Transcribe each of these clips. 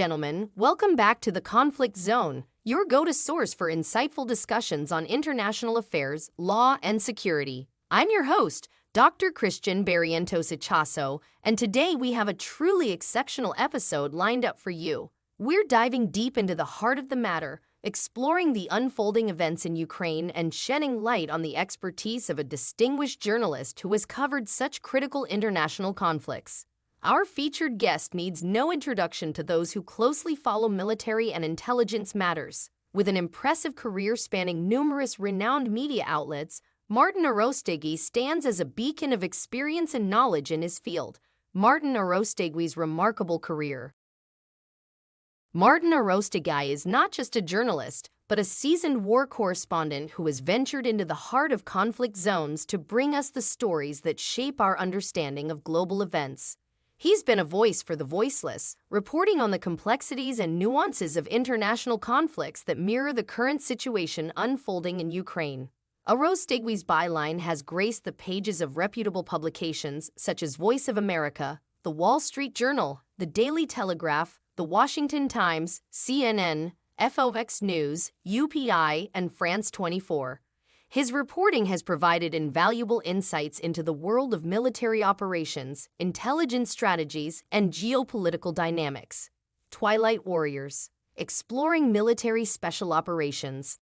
Gentlemen, welcome back to the Conflict Zone, your go-to source for insightful discussions on international affairs, law, and security. I'm your host, Dr. Christian Barrientos Ichaso, and today we have a truly exceptional episode lined up for you. We're diving deep into the heart of the matter, exploring the unfolding events in Ukraine and shedding light on the expertise of a distinguished journalist who has covered such critical international conflicts. Our featured guest needs no introduction to those who closely follow military and intelligence matters. With an impressive career spanning numerous renowned media outlets, Martin Arostegui stands as a beacon of experience and knowledge in his field. Martin Arostegui's remarkable career. Martin Arostegui is not just a journalist, but a seasoned war correspondent who has ventured into the heart of conflict zones to bring us the stories that shape our understanding of global events. He's been a voice for the voiceless, reporting on the complexities and nuances of international conflicts that mirror the current situation unfolding in Ukraine. Arostegui's byline has graced the pages of reputable publications such as Voice of America, The Wall Street Journal, The Daily Telegraph, The Washington Times, CNN, FOX News, UPI, and France 24. His reporting has provided invaluable insights into the world of military operations, intelligence strategies, and geopolitical dynamics. Twilight Warriors, exploring military special operations.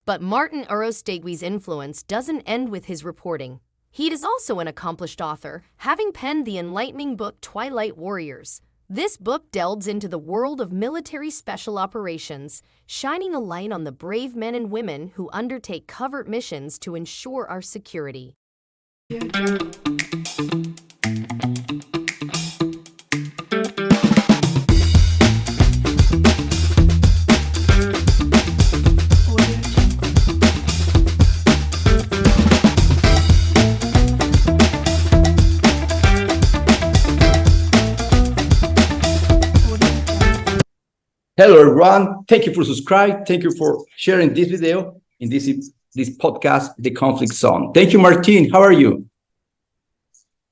But Martin Arostegui's influence doesn't end with his reporting. He is also an accomplished author, having penned the enlightening book Twilight Warriors. This book delves into the world of military special operations, shining a light on the brave men and women who undertake covert missions to ensure our security. Hello, everyone. Thank you for subscribing. Thank you for sharing this video in this podcast, The Conflict Zone. Thank you, Martin. How are you?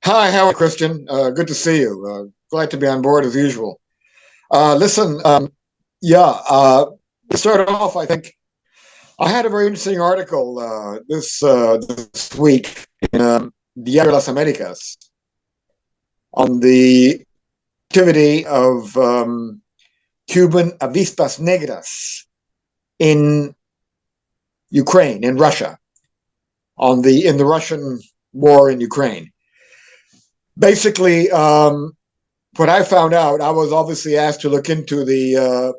Hi, how are you, Christian? Good to see you. Glad to be on board as usual. To start off, I think I had a very interesting article this week in Diario Las Americas on the activity of Cuban avispas negras in Ukraine, in Russia, in the Russian war in Ukraine. Basically, what I found out, I was obviously asked to look into the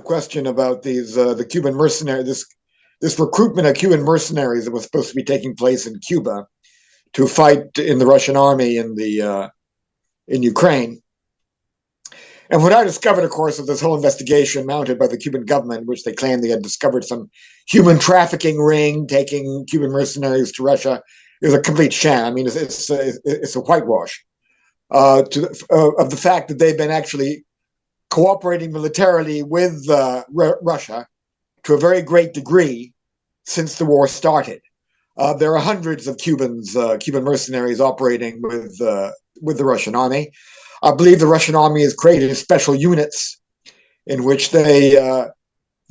question about the Cuban mercenaries, this recruitment of Cuban mercenaries that was supposed to be taking place in Cuba to fight in the Russian army in Ukraine. And what I discovered, of course, of this whole investigation mounted by the Cuban government, which they claimed they had discovered some human trafficking ring taking Cuban mercenaries to Russia, is a complete sham. I mean, it's a whitewash of the fact that they've been actually cooperating militarily with Russia to a very great degree since the war started. There are hundreds of Cuban mercenaries operating with the Russian army. I believe the Russian army has created special units in which they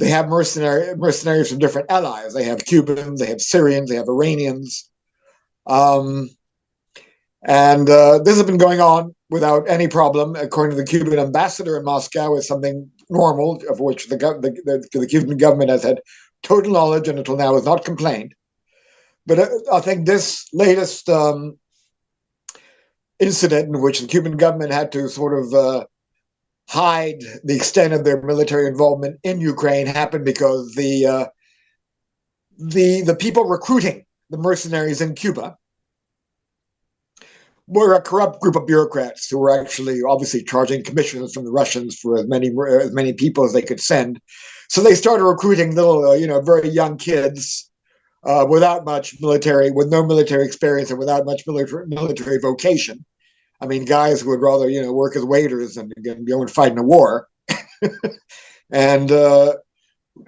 have mercenaries from different allies. They have Cubans, they have Syrians, they have Iranians. And this has been going on without any problem. According to the Cuban ambassador in Moscow, it's something normal, of which the Cuban government has had total knowledge and until now has not complained. But I think this latest incident in which the Cuban government had to sort of hide the extent of their military involvement in Ukraine happened because the people recruiting the mercenaries in Cuba were a corrupt group of bureaucrats who were actually obviously charging commissions from the Russians for as many people as they could send. So they started recruiting little, very young kids with no military experience and without much military vocation. I mean, guys who would rather, work as waiters than go and fight in a war. And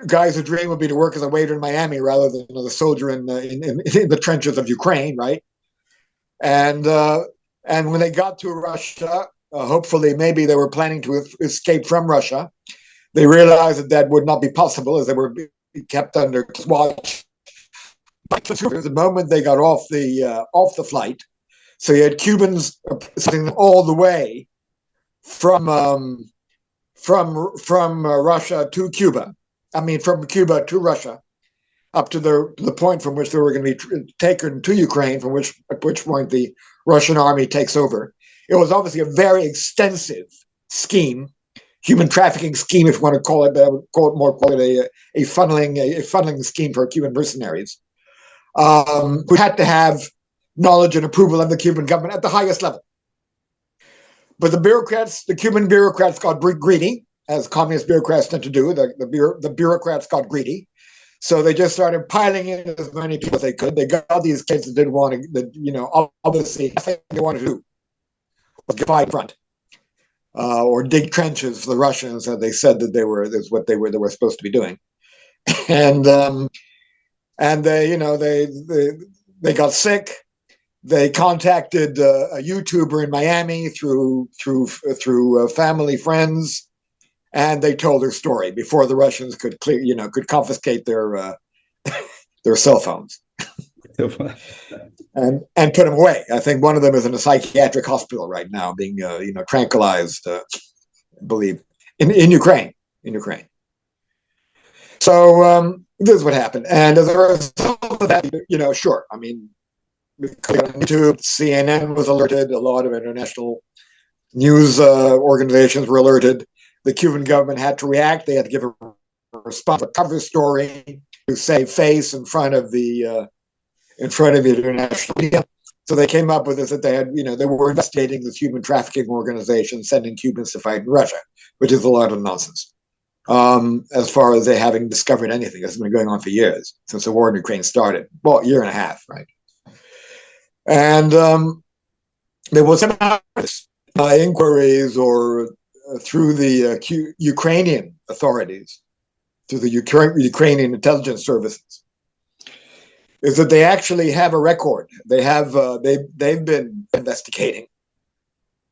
guys whose dream would be to work as a waiter in Miami rather than a soldier in the trenches of Ukraine, right? And when they got to Russia, hopefully, maybe they were planning to escape from Russia. They realized that that would not be possible as they were kept under watch. The moment they got off the flight, so you had Cubans sitting all the way from Russia to Cuba. I mean, from Cuba to Russia, up to the point from which they were going to be taken to Ukraine, at which point the Russian army takes over. It was obviously a very extensive scheme, human trafficking scheme, if you want to call it, but I would call it a funneling scheme for Cuban mercenaries, who had to have knowledge and approval of the Cuban government at the highest level. But the Cuban bureaucrats got greedy, as communist bureaucrats tend to do. The bureaucrats got greedy. So they just started piling in as many people as they could. They got these kids that didn't want to, obviously, they wanted to do was divide front, or dig trenches for the Russians, as they said that they were supposed to be doing. And they got sick. They contacted a YouTuber in Miami through family friends, and they told their story before the Russians could confiscate their cell phones and put them away. I think one of them is in a psychiatric hospital right now, being tranquilized, I believe, in Ukraine. So this is what happened, and as a result of that, sure, I mean, YouTube, CNN was alerted. A lot of international news organizations were alerted. The Cuban government had to react. They had to give a response, a cover story to save face in front of the international media. So they came up with this, that they were investigating this human trafficking organization, sending Cubans to fight in Russia, which is a lot of nonsense. As far as they having discovered anything, this has been going on for years since the war in Ukraine started. Well, a year and a half, right? And there was some inquiries or through the Ukrainian authorities, through the Ukrainian intelligence services, is that they actually have a record. They've been investigating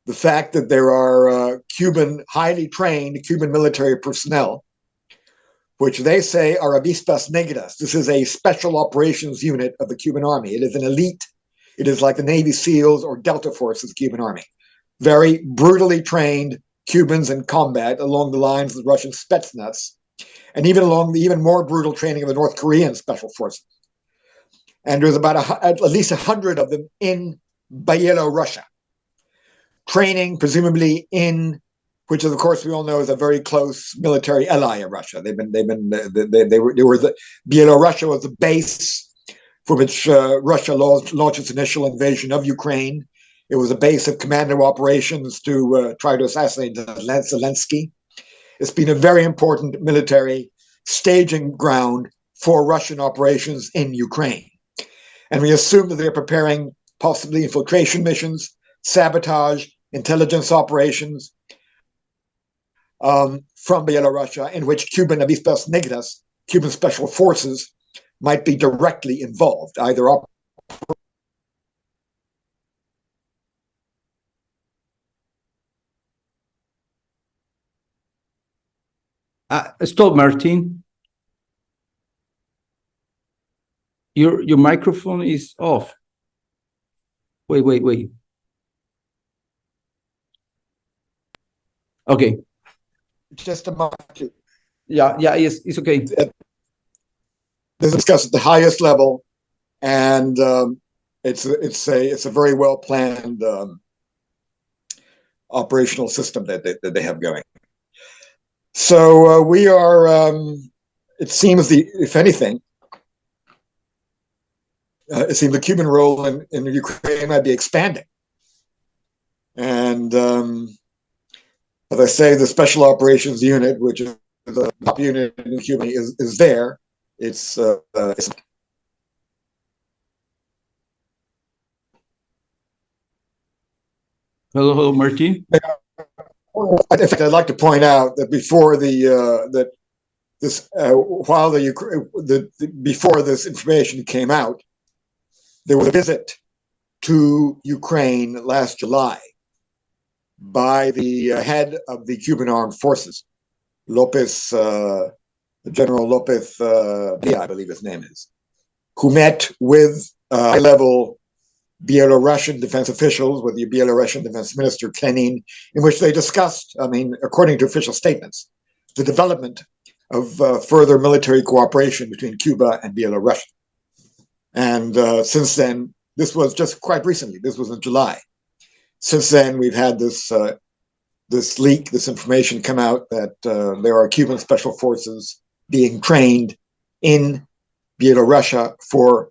the fact that there are highly trained Cuban military personnel, which they say are avispas negras. This is a special operations unit of the Cuban army. It is an elite. It is like the Navy SEALs or Delta Force of the Cuban army. Very brutally trained Cubans in combat along the lines of the Russian Spetsnaz, and even along the even more brutal training of the North Korean special forces. And there's about at least 100 of them in Belarus, training presumably in, which is, of course, we all know is a very close military ally of Russia. Belarus was the base for which Russia launched its initial invasion of Ukraine. It was a base of commando operations to try to assassinate Zelensky. It's been a very important military staging ground for Russian operations in Ukraine. And we assume that they're preparing possibly infiltration missions, sabotage, intelligence operations from Belarus, in which Cuban avispas negras, Cuban special forces, might be directly involved, either up. Stop, Martin. Your microphone is off. Wait. Okay. Just a moment. Yeah, it's okay. This is discussed at the highest level, and it's a very well planned operational system that they have going. So we are. It seems if anything, it seems the Cuban role in Ukraine might be expanding, and as I say, the Special Operations Unit, which is the top unit in Cuba, is there. It's Hello, Martin. In fact, I'd like to point out that before before this information came out, there was a visit to Ukraine last July by the head of the Cuban Armed Forces, Lopez, General Lopez Villa, I believe his name is, who met with high-level Belarusian defense officials, with the Belarusian defense minister, Klenin, in which they discussed, according to official statements, the development of further military cooperation between Cuba and Belarus. And since then, this was just quite recently, this was in July. Since then, we've had this leak, this information come out that there are Cuban special forces being trained in Belarus for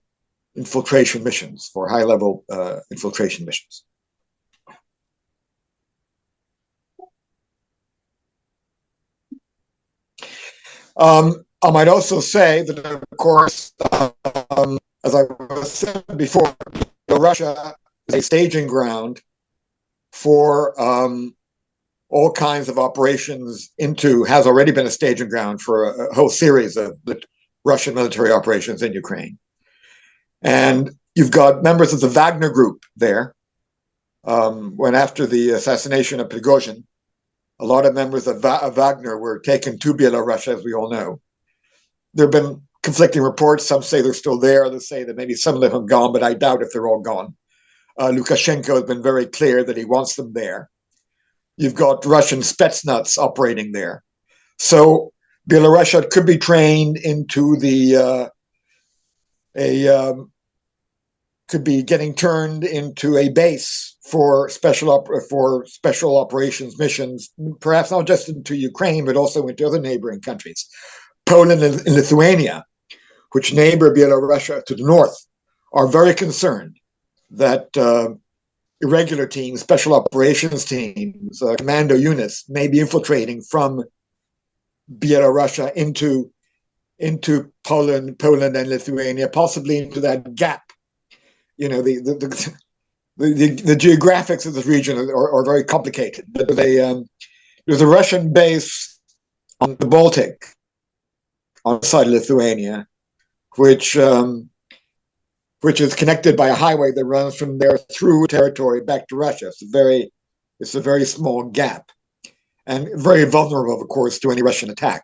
infiltration missions, for high-level infiltration missions. I might also say that, of course, as I said before, Russia is a staging ground for all kinds of operations has already been a staging ground for a whole series of Russian military operations in Ukraine. And you've got members of the Wagner group there. When after the assassination of Prigozhin, a lot of members of Wagner were taken to Belarus, as we all know. There have been conflicting reports. Some say they're still there. Others say that maybe some of them have gone, but I doubt if they're all gone. Lukashenko has been very clear that he wants them there. You've got Russian Spetsnaz operating there. So Belarus could be trained into could be getting turned into a base for special operations missions, perhaps not just into Ukraine, but also into other neighboring countries. Poland and Lithuania, which neighbor Belarus to the north, are very concerned that irregular teams, special operations teams, commando units may be infiltrating from Belarus into Poland and Lithuania, possibly into that gap. You know, the geographics of this region are very complicated. But there's a Russian base on the Baltic, on the side of Lithuania, which is connected by a highway that runs from there through territory back to Russia. It's a very small gap, and very vulnerable, of course, to any Russian attack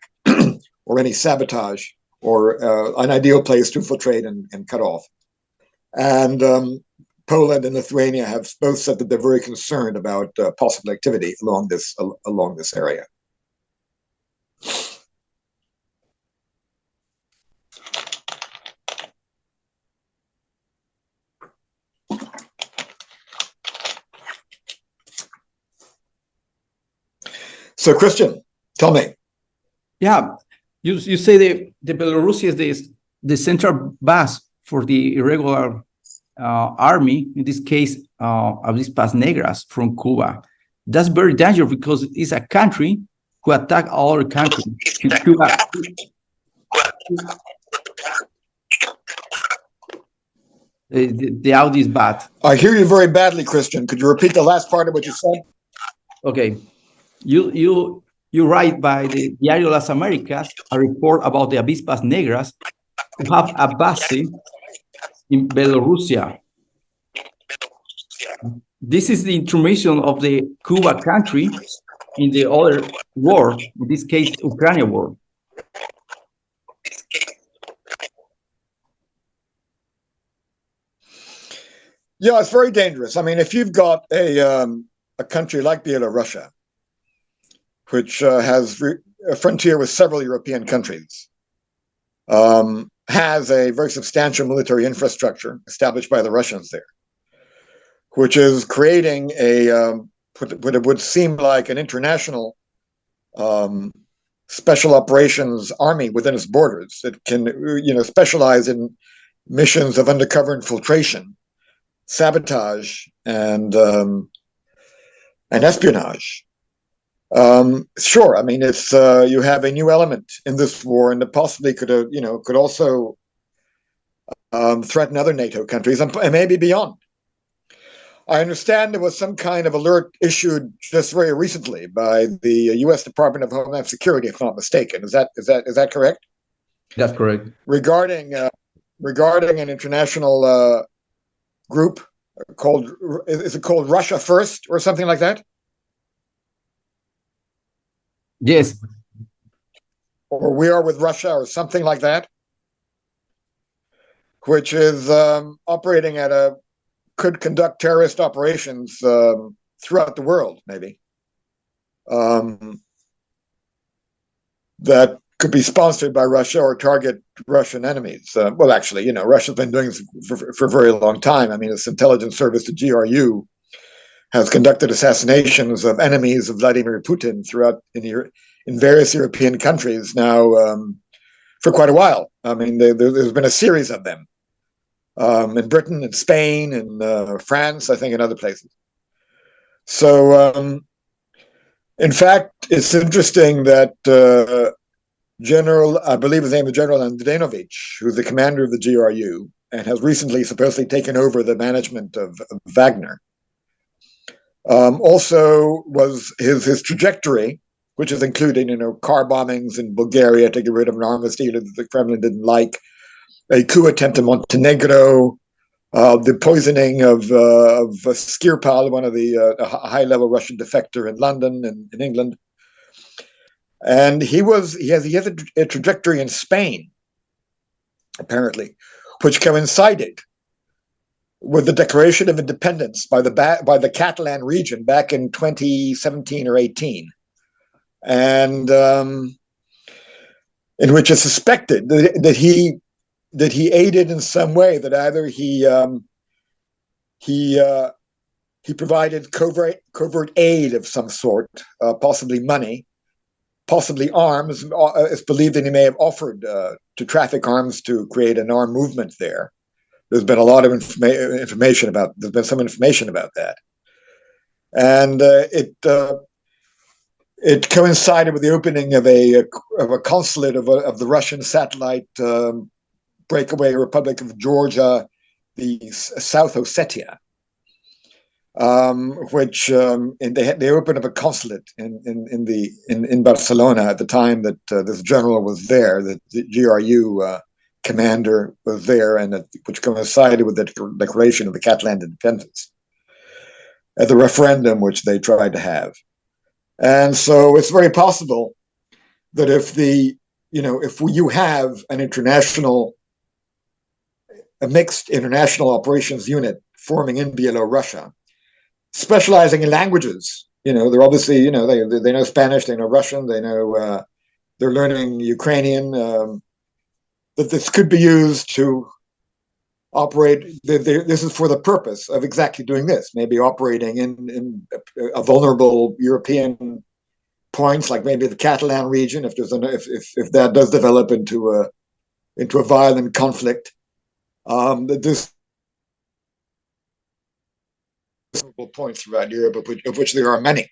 or any sabotage, or an ideal place to infiltrate and cut off. And Poland and Lithuania have both said that they're very concerned about possible activity along this area. So, Christian, tell me. Yeah, you say the Belarus is the central base for the irregular army, in this case, Avispas Negras from Cuba. That's very dangerous because it's a country who attack other countries. Cuba. The audio is bad. I hear you very badly, Christian. Could you repeat the last part of what you said? Okay. You write by the Diario Las Americas a report about the Avispas Negras who have a base in Belarusia. This is the information of the Cuba country in the other war, in this case, Ukraine war. Yeah, it's very dangerous. I mean, if you've got a country like Belarus, which has a frontier with several European countries, has a very substantial military infrastructure established by the Russians there, which is creating what it would seem like an international special operations army within its borders. It can, specialize in missions of undercover infiltration, sabotage, and espionage. Sure, I mean, it's you have a new element in this war, and it possibly could also threaten other NATO countries and maybe beyond. I understand there was some kind of alert issued just very recently by the U.S. Department of Homeland Security, if not mistaken. Is that correct? That's correct. Regarding an international group called, is it called Russia First or something like that? Yes. or we are with Russia, or something like that, which is operating could conduct terrorist operations throughout the world, maybe. That could be sponsored by Russia or target Russian enemies. Well, actually, Russia's been doing this for a very long time. I mean, its intelligence service, the GRU, has conducted assassinations of enemies of Vladimir Putin throughout in various European countries now for quite a while. I mean, there's been a series of them in Britain, in Spain, in France, I think, and other places. So, in fact, it's interesting that I believe his name is General Andrenovich, who's the commander of the GRU, and has recently supposedly taken over the management of Wagner. Also, was his trajectory, which is including, car bombings in Bulgaria to get rid of an arms dealer that the Kremlin didn't like, a coup attempt in Montenegro, the poisoning of Skripal, one of the high-level Russian defector in London and in England. And he has a trajectory in Spain, apparently, which coincided with the declaration of independence by the Catalan region back in 2017 or 18, and in which it's suspected that he aided in some way, that either he provided covert aid of some sort, possibly money, possibly arms. It's believed that he may have offered to traffic arms to create an armed movement there. There's been a lot of information about. There's been some information about that, and it coincided with the opening of a consulate of the Russian satellite breakaway Republic of Georgia, the South Ossetia, which they opened up a consulate in Barcelona at the time that this general was there. That the GRU commander was there, and which coincided with the declaration of the Catalan independence at the referendum which they tried to have. And so it's very possible that if you have a mixed international operations unit forming in Belarus, specializing in languages, they're obviously, they know Spanish, they know Russian, they know, they're learning Ukrainian, that this could be used to operate. This is for the purpose of exactly doing this, maybe operating in a vulnerable European points, like maybe the Catalan region, if that does develop into a violent conflict. This points throughout Europe, of which there are many.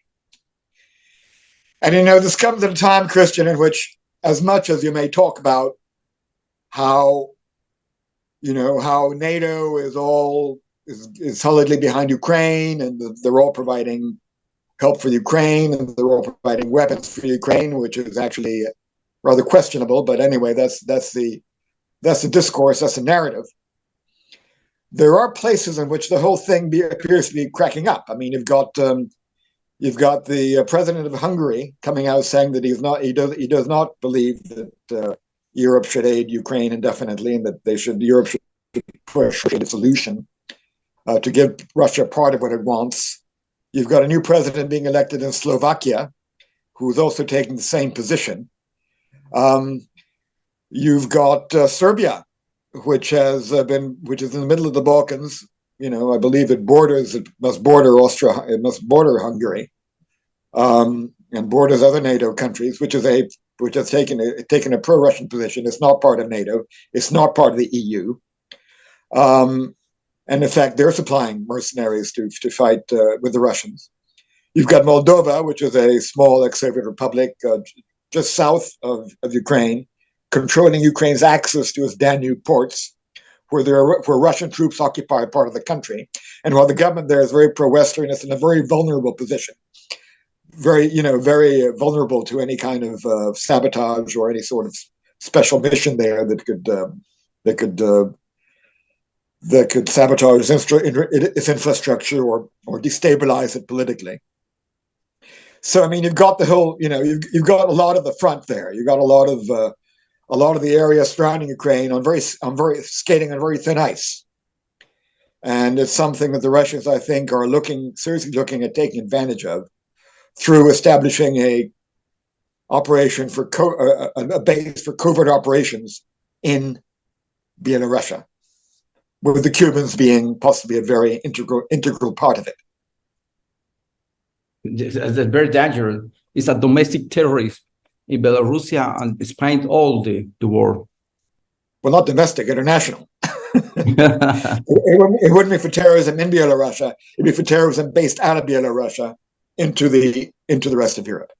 And this comes at a time, Christian, in which, as much as you may talk about how NATO is solidly behind Ukraine, and they're all providing help for Ukraine, and they're all providing weapons for Ukraine, which is actually rather questionable. But anyway, that's the discourse, that's the narrative. There are places in which the whole thing appears to be cracking up. I mean, you've got the president of Hungary coming out saying that he does not believe that Europe should aid Ukraine indefinitely, and that Europe should push a solution to give Russia part of what it wants. You've got a new president being elected in Slovakia, who's also taking the same position. You've got Serbia, which is in the middle of the Balkans. I believe it must border Austria, it must border Hungary, and borders other NATO countries, which has taken a pro-Russian position. It's not part of NATO. It's not part of the EU. And in fact, they're supplying mercenaries to fight with the Russians. You've got Moldova, which is a small ex-Soviet republic just south of Ukraine, controlling Ukraine's access to its Danube ports, where Russian troops occupy part of the country. And while the government there is very pro-Western, it's in a very vulnerable position, very vulnerable to any kind of sabotage or any sort of special mission there that could sabotage its infrastructure or destabilize it politically. So I mean, you've got the whole, you've got a lot of the front there. You've got a lot of the area surrounding Ukraine on very skating on very thin ice, and it's something that the Russians, I think, are seriously looking at taking advantage of through establishing a operation for a base for covert operations in Belarus, with the Cubans being possibly a very integral part of it. That's very dangerous. It's a domestic terrorist in Belarus and spying all the world. Well, not domestic, international. It wouldn't be for terrorism in Belarus. It'd be for terrorism based out of Belarus into the rest of Europe.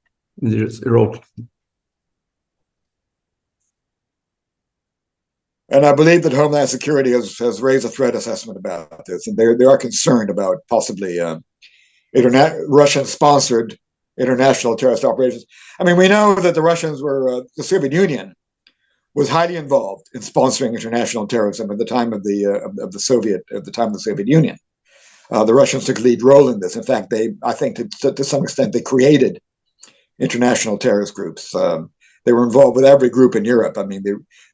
And I believe that Homeland Security has raised a threat assessment about this, and they are concerned about possibly Russian-sponsored international terrorist operations. I mean, we know that the Russians the Soviet Union was highly involved in sponsoring international terrorism at the time of the Soviet Union. The Russians took a lead role in this. In fact, I think to some extent they created international terrorist groups. They were involved with every group in Europe. I mean,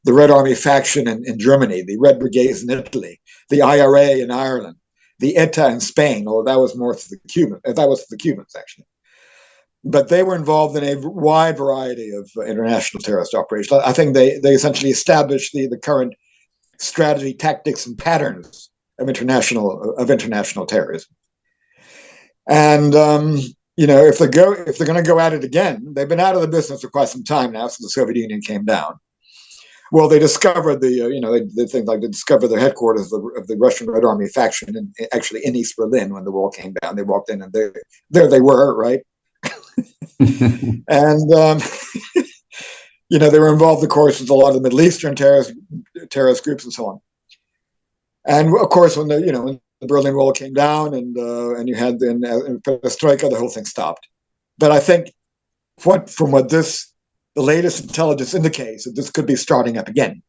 the Red Army faction in Germany, the Red Brigades in Italy, the IRA in Ireland, the ETA in Spain, although that was more for the Cubans. That was for the Cubans, actually. But they were involved in a wide variety of international terrorist operations. I think they essentially established the current strategy, tactics, and patterns of international terrorism. And if they're going to go at it again, they've been out of the business for quite some time now, since the Soviet Union came down. Well, they discovered they discovered the headquarters of the Russian Red Army faction, actually in East Berlin when the wall came down. They walked in, and there they were, right? And they were involved, of course, with a lot of the Middle Eastern terrorist groups and so on. And of course, when the Berlin Wall came down, and you had in Perestroika, the whole thing stopped. But I think from what the latest intelligence indicates, that this could be starting up again.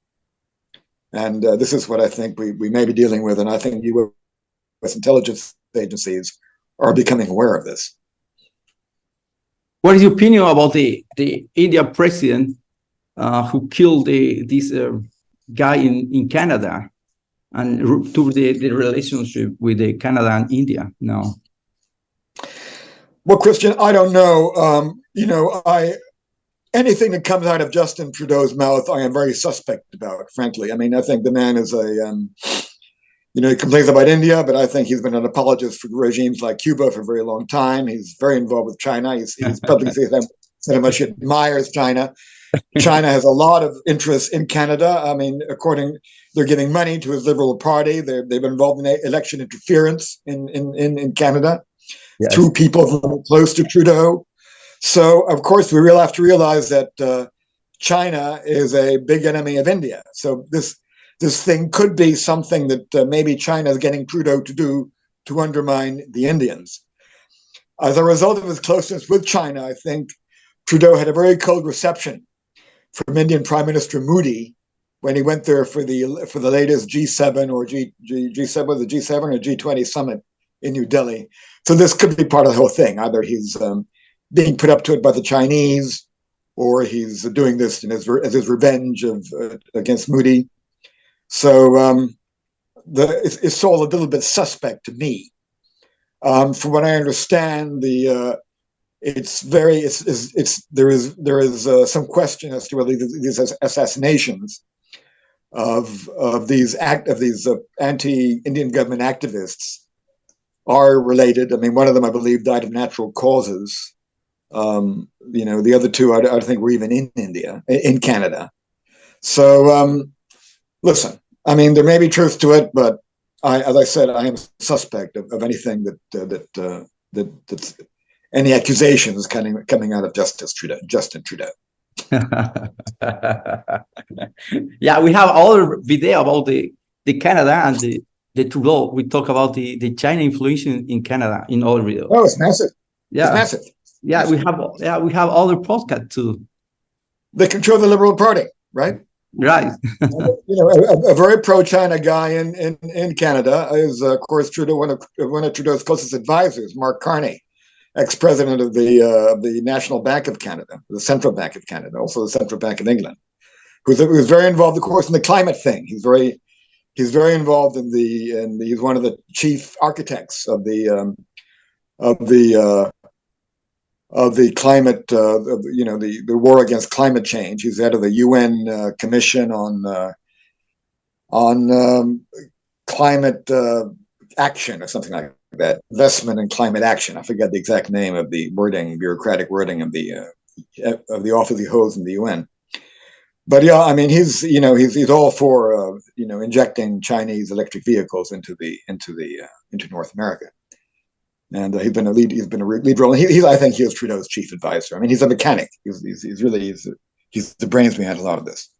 And this is what I think we may be dealing with. And I think U.S. intelligence agencies are becoming aware of this. What is your opinion about the Indian president who killed this guy in Canada and to the relationship with Canada and India now? Well, Christian, I don't know. Anything that comes out of Justin Trudeau's mouth, I am very suspect about, frankly. I mean, I think the man is he complains about India, but I think he's been an apologist for regimes like Cuba for a very long time. He's very involved with China. He's publicly said how much he admires China. China has a lot of interest in Canada. I mean, they're giving money to his Liberal Party. They've been involved in election interference in Canada, yes, through people who are close to Trudeau. So, of course, we will have to realize that China is a big enemy of India. So this thing could be something that maybe China is getting Trudeau to do to undermine the Indians. As a result of his closeness with China, I think Trudeau had a very cold reception from Indian Prime Minister Modi when he went there for the latest G7 or G7 or G20 summit in New Delhi. So this could be part of the whole thing. Either he's being put up to it by the Chinese, or he's doing this as his revenge against Modi. So it's all a little bit suspect to me. From what I understand, there is some question as to whether these assassinations of these anti-Indian government activists are related. I mean, one of them, I believe, died of natural causes. The other two, I think, were even in Canada. So, listen, I mean, there may be truth to it, but as I said, I am suspect of anything that's any accusations coming out of Justin Trudeau. Yeah, we have other video about the Canada and the Trudeau. We talk about the China influence in Canada in all videos. Oh, it's massive. Yeah, it's massive. Yeah, we have other podcasts too. They control the Liberal Party, right? Right. A very pro-China guy in Canada is, of course, Trudeau. One of Trudeau's closest advisors, Mark Carney, ex-president of the National Bank of Canada, the Central Bank of Canada, also the Central Bank of England, who's very involved, of course, in the climate thing. He's very involved in he's one of the chief architects of the climate, the war against climate change. He's head of the UN Commission on climate action or something like that. Investment in climate action. I forget the exact name of the bureaucratic wording of the office he holds in the UN. But yeah, I mean, he's all for injecting Chinese electric vehicles into North America. And he's been a lead role. I think he was Trudeau's chief advisor. I mean, he's a mechanic. He's the brains behind a lot of this.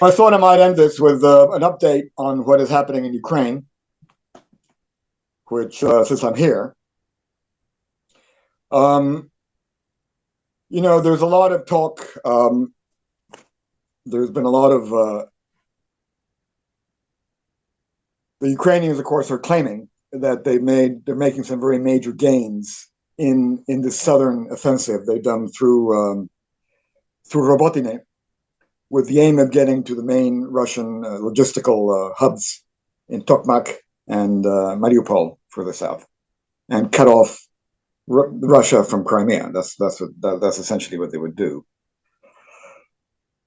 I thought I might end this with an update on what is happening in Ukraine, which, since I'm here, there's a lot of talk. There's been a lot of the Ukrainians, of course, are claiming that they're making some very major gains in the southern offensive they've done through Robotine, with the aim of getting to the main Russian logistical hubs in Tokmak and Mariupol further south, and cut off Russia from Crimea. That's essentially what they would do.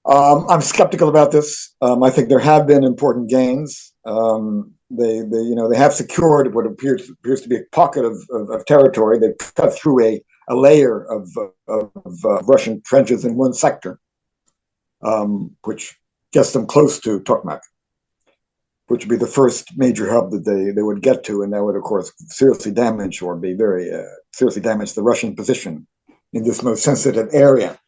I'm skeptical about this. I think there have been important gains. They have secured what appears to be a pocket of territory. They've cut through a layer of Russian trenches in one sector, which gets them close to Tokmak, which would be the first major hub that they would get to, and that would, of course, seriously damage the Russian position in this most sensitive area.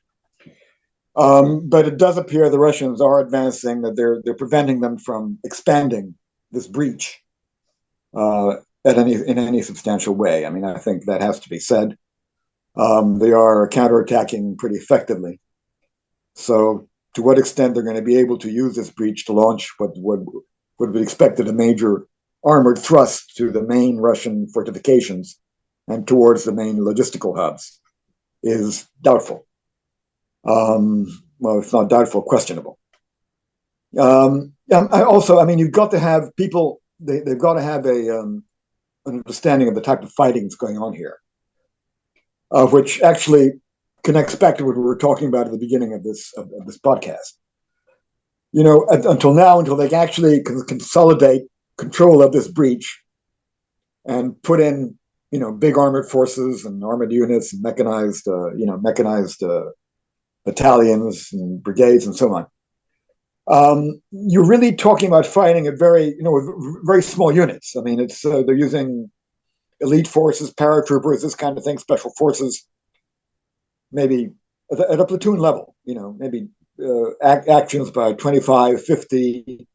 But it does appear the Russians are advancing, that they're preventing them from expanding this breach in any substantial way. I mean, I think that has to be said. They are counterattacking pretty effectively. So, to what extent they're going to be able to use this breach to launch what would be expected a major armored thrust to the main Russian fortifications and towards the main logistical hubs is doubtful. Well, it's not doubtful, questionable. You've got to have people. They've got to have an understanding of the type of fighting that's going on here, which actually connects back to what we were talking about at the beginning of this podcast. Until they actually consolidate control of this breach and put in, big armored forces and armored units and mechanized battalions and brigades and so on. You're really talking about fighting at very small units. I mean, it's they're using elite forces, paratroopers, this kind of thing, special forces, maybe at a platoon level, maybe actions by 25, 50,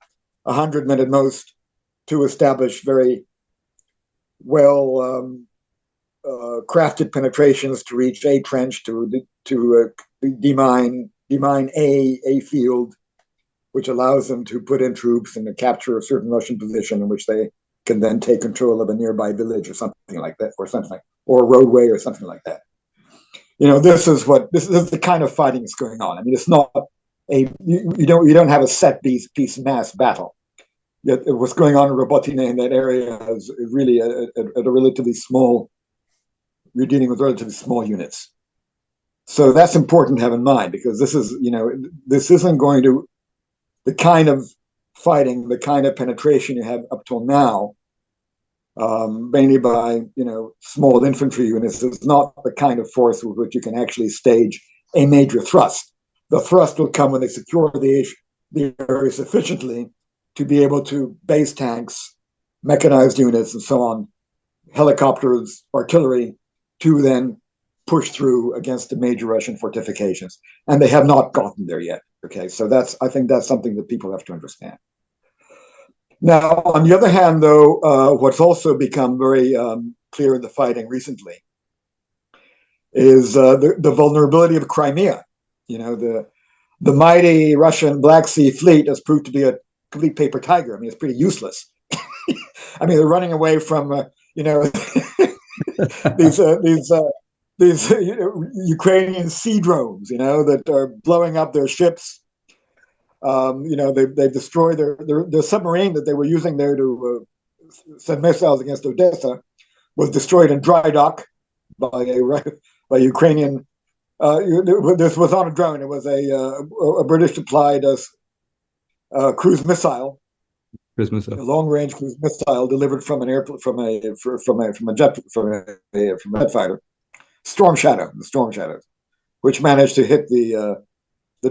100 men at most to establish very well crafted penetrations to reach a trench, to demine a field, which allows them to put in troops and to capture a certain Russian position in which they can then take control of a nearby village or something like that, or a roadway or something like that. This is the kind of fighting that's going on. I mean, it's not you don't have a set piece mass battle. Yet what's going on in Robotine in that area is really at a relatively small. You're dealing with relatively small units. So that's important to have in mind, because this isn't going to, the kind of fighting, the kind of penetration you have up till now, mainly by, small infantry units, is not the kind of force with which you can actually stage a major thrust. The thrust will come when they secure the area sufficiently to be able to base tanks, mechanized units, and so on, helicopters, artillery, to then push through against the major Russian fortifications. And they have not gotten there yet. Okay, so I think that's something that people have to understand. Now, on the other hand, though, what's also become very clear in the fighting recently is the vulnerability of Crimea. The mighty Russian Black Sea Fleet has proved to be a complete paper tiger. I mean, it's pretty useless. I mean, they're running away from, these Ukrainian sea drones, that are blowing up their ships. They've destroyed their submarine that they were using there to send missiles against Odessa was destroyed in dry dock by Ukrainian. This was on a drone. It was a British supplied cruise missile. A long-range cruise missile delivered from an airplane, from a jet fighter, Storm Shadows, which managed to hit the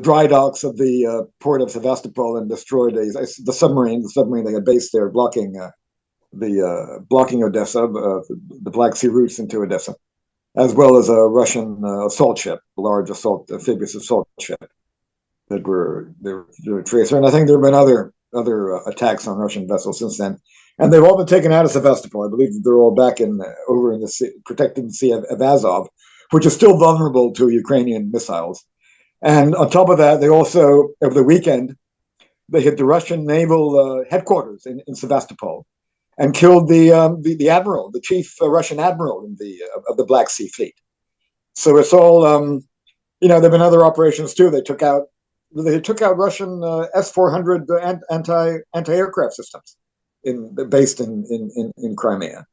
dry docks of the port of Sevastopol and destroyed the submarine they had based there, blocking Odessa, the Black Sea routes into Odessa, as well as a Russian assault ship, a large amphibious assault ship that were tracer. And I think there have been other attacks on Russian vessels since then, and they've all been taken out of Sevastopol. I believe they're all back over in the sea, protected in the Sea of Azov, which is still vulnerable to Ukrainian missiles. And on top of that, they also, over the weekend, they hit the Russian naval headquarters in Sevastopol and killed the admiral, the chief Russian admiral of the Black Sea Fleet. So it's all, there've been other operations too. They took out Russian S-400 anti-aircraft systems based in Crimea.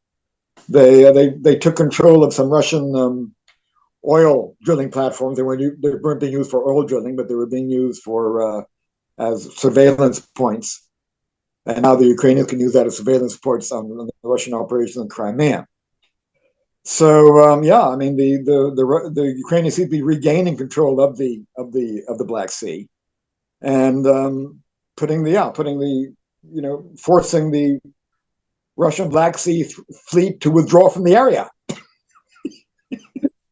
They took control of some Russian oil drilling platforms. They weren't being used for oil drilling, but they were being used for as surveillance points. And now the Ukrainians can use that as surveillance points on the Russian operation in Crimea. So the Ukrainians seem to be regaining control of the Black Sea, and forcing the Russian Black Sea fleet to withdraw from the area.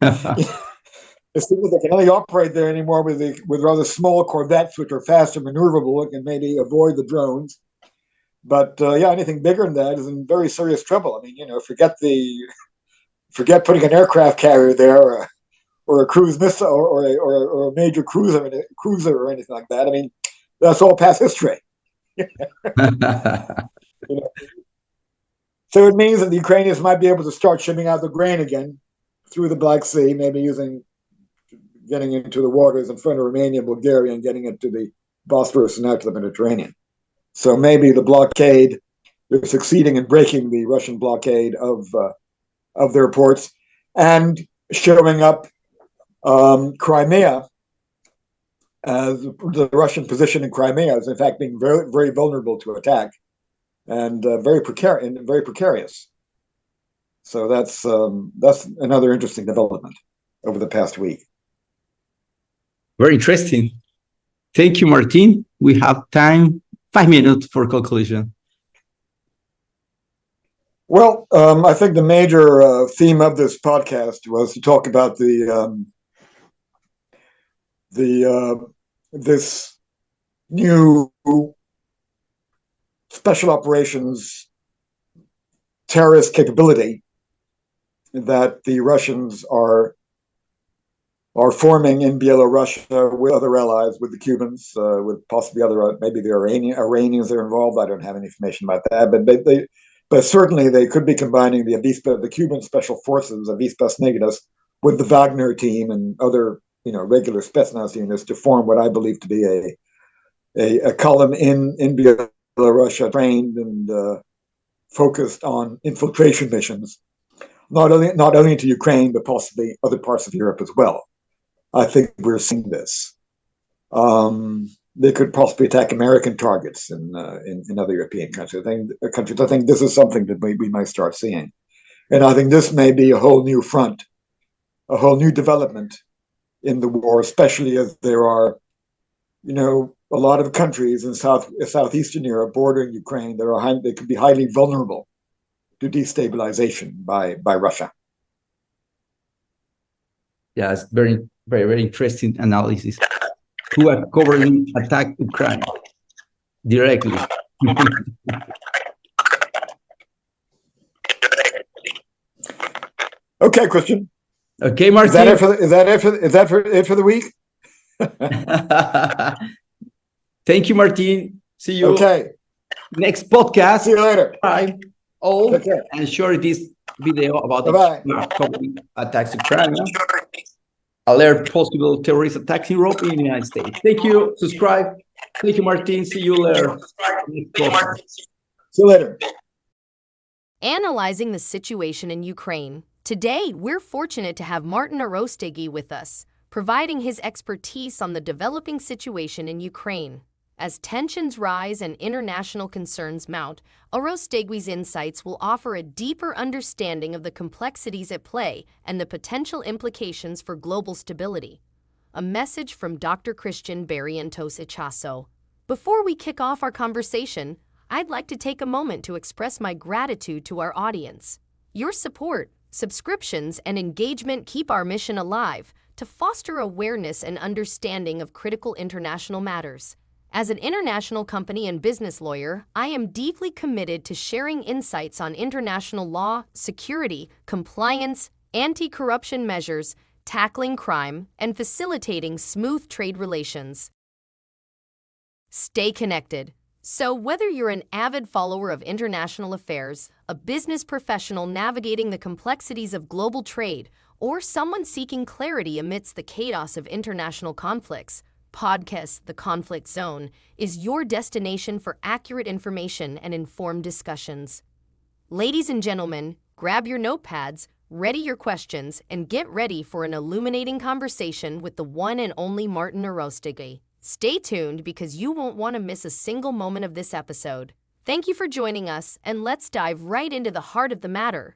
It seems they can only operate there anymore with rather small corvettes, which are faster maneuverable and can maybe avoid the drones. But anything bigger than that is in very serious trouble. I mean, forget putting an aircraft carrier there, or a cruise missile, or a major cruiser or anything like that. I mean, that's all past history. So it means that the Ukrainians might be able to start shipping out the grain again through the Black Sea, maybe getting into the waters in front of Romania and Bulgaria and getting it to the Bosphorus and out to the Mediterranean. So maybe the blockade, they're succeeding in breaking the Russian blockade of their ports and showing up Crimea, as the Russian position in Crimea is in fact being very, very vulnerable to attack and very precarious. So that's another interesting development over the past week. Very interesting. Thank you, Martin. We have time, 5 minutes for conclusion. Well, I think the major theme of this podcast was to talk about this new special operations terrorist capability that the Russians are forming in Belarus with other allies, with the Cubans, with possibly maybe the Iranians are involved. I don't have any information about that, but certainly they could be combining the Cuban special forces, Avispas Negras, with the Wagner team and other regular Spetsnaz units to form what I believe to be a column in Belarus trained and focused on infiltration missions, not only into Ukraine but possibly other parts of Europe as well. I think we're seeing this. They could possibly attack American targets in other European countries. I think this is something that we might start seeing, and I think this may be a whole new front, a whole new development in the war, especially as there are, a lot of countries in southeastern Europe bordering Ukraine that they could be highly vulnerable to destabilization by Russia. Yeah, it's very, very, very interesting analysis. Who are covering attack Ukraine directly? Okay, Christian. Okay, Martin. Is that it for the week? Thank you, Martin. See you. Okay. Next podcast. See you later. Bye. All and share this video about Bye-bye. covering attacks in Ukraine. Alert possible terrorist attacks in Europe in the United States. Thank you. Subscribe. Thank you, Martin. See you later. See you later. Analyzing the situation in Ukraine. Today, we're fortunate to have Martin Arostegui with us, providing his expertise on the developing situation in Ukraine. As tensions rise and international concerns mount, Arostegui's insights will offer a deeper understanding of the complexities at play and the potential implications for global stability. A message from Dr. Christian Barrientos Ichaso. Before we kick off our conversation, I'd like to take a moment to express my gratitude to our audience. Your support, subscriptions, and engagement keep our mission alive to foster awareness and understanding of critical international matters. As an international company and business lawyer, I am deeply committed to sharing insights on international law, security, compliance, anti-corruption measures, tackling crime, and facilitating smooth trade relations. Stay connected. So whether you're an avid follower of international affairs, a business professional navigating the complexities of global trade, or someone seeking clarity amidst the chaos of international conflicts, podcast The Conflict Zone is your destination for accurate information and informed discussions. Ladies and gentlemen, grab your notepads, ready your questions, and get ready for an illuminating conversation with the one and only Martin Arostegui. Stay tuned because you won't want to miss a single moment of this episode. Thank you for joining us, and let's dive right into the heart of the matter.